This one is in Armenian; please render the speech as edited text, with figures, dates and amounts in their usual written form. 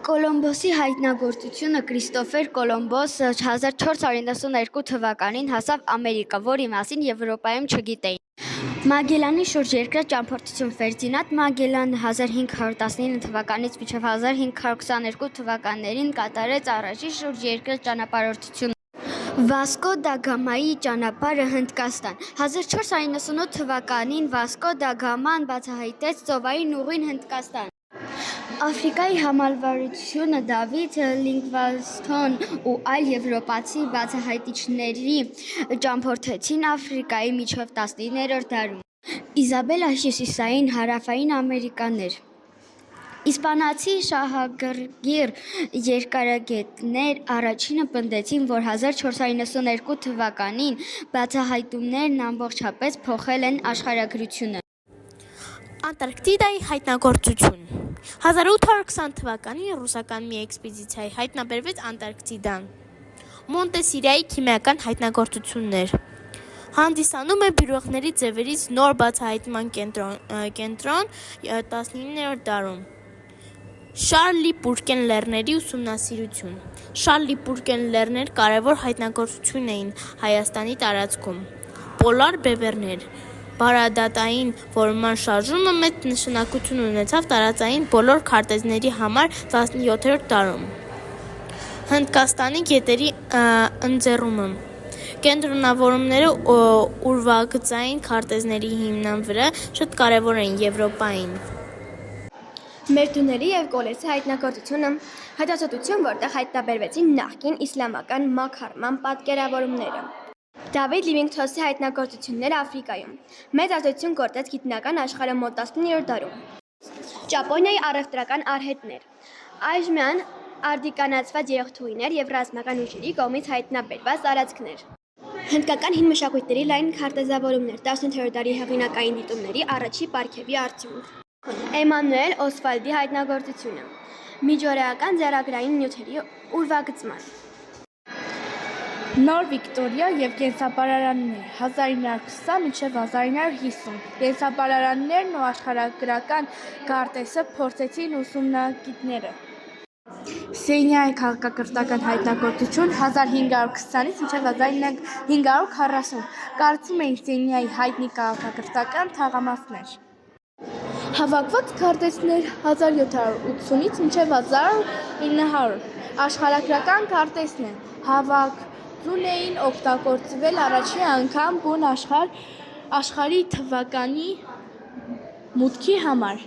Կոլոմբոսի հայտնագործությունը Քրիստոֆեր Կոլոմբոսը 1492 թվականին հասավ Ամերիկա, որի մասին Եվրոպայում չգիտեին։ Մագելանի շուրջերկրյա ճամփորդություն Ֆերդինանդ Մագելանը 1519 թվականից մինչև 1522 թվականներին կատարեց առաջին շուրջերկրյա ճանապարհորդությունը։ Վասկո դա Գամայի ճանապարհը Հնդկաստան 1498 թվականին Վասկո դա Գաման բացահայտեց ծովային ուղին Հնդկաստան։ Աֆրիկայի համալվարությունը Դավիթ Լինգվաստոն ու այլ եվրոպացի բացահայտիչների ճամփորդեցին Աֆրիկայի միջև 19-րդ դարում։ Իզաբելա հյուսիսային հարավային ամերիկաներ Իսպանացի շահագրգիռ երկարագետներ առաջինը պնդեցին, որ 1492 թվականին բացահայտումներն ամբողջապես փոխել են աշխարհագրությունը։ Անտարկտիդայի հայտնագործություն 1820 թվականին ռուսական մի էքսպեդիցիայի հայտնաբերվեց Անտարկտիդան։ Մոնտեսիրիայի քիմիական հայտնագործություններ հանդիսանում է բյուրեղների ձևերից նոր բացահայտման կենտրոն 19-րդ դարում։ Շարլի Պուրկեն լեռների ուսումնասիրություն Շարլի Պուրկեն լեռներ կարևոր հայտնագործություն էին Հայաստանի տարածքում։ Պոլար բևեռներ Բարադատային որոնման շարժումը մեծ նշանակություն ունեցավ տարածային բոլոր քարտեզների համար 17-րդ դարում։ Հնդկաստանի գետերի ընձեռումը Կենտրոնավորումները ուրվագծային քարտեզների հիման վրա շատ կարևոր են Եվրոպային։ Մերդուների և Գոլեսի հայտնագործությունը հետազոտություն, որտեղ հայտնաբերվեցին նախկին իսլամական մաքարման պատկերավորումները։ Դավիթ Լիվինգսթոնի հայտնագործությունները Աֆրիկայում մեծ ազդեցություն գործեց գիտնական աշխարհը մոտ 19-րդ դարում։ Ճապոնիայի առևտրական արհեստներ այժմյան արդիկանացված երեխթուղիներ և ռազմական ուժերի կողմից հայտնաբերված տարածքներ։ Հնդկական հին մշակույթների լայն քարտեզավորումներ 17-րդ դարի հեղինակային դիտումների առաջի պարգևի արդյունք։ Էմանուել Օսվալդի հայտնագործությունը միջօրեական ձեռագրային նյութերի ուրվագծման Նոր Վիկտորիա և կենսաբարարաններ 1920-1950 Կենսաբարարաններն ու աշխարհագրական քարտեզը փորձեցին ուսումնագետները։ Սենյայի քաղաքակրթական հայտնագործություն 1520-ից մինչև 1540 կարծում էին Սենյայի հայտնի քաղաքակրթական թաղամասեր։ Հավաքված քարտեզներ 1780-ից մինչև 1900 աշխարհագրական քարտեզն է հավաքածուն էին օգտագործվել առաջին անգամ բուն աշխարհի թվականի մուտքի համար։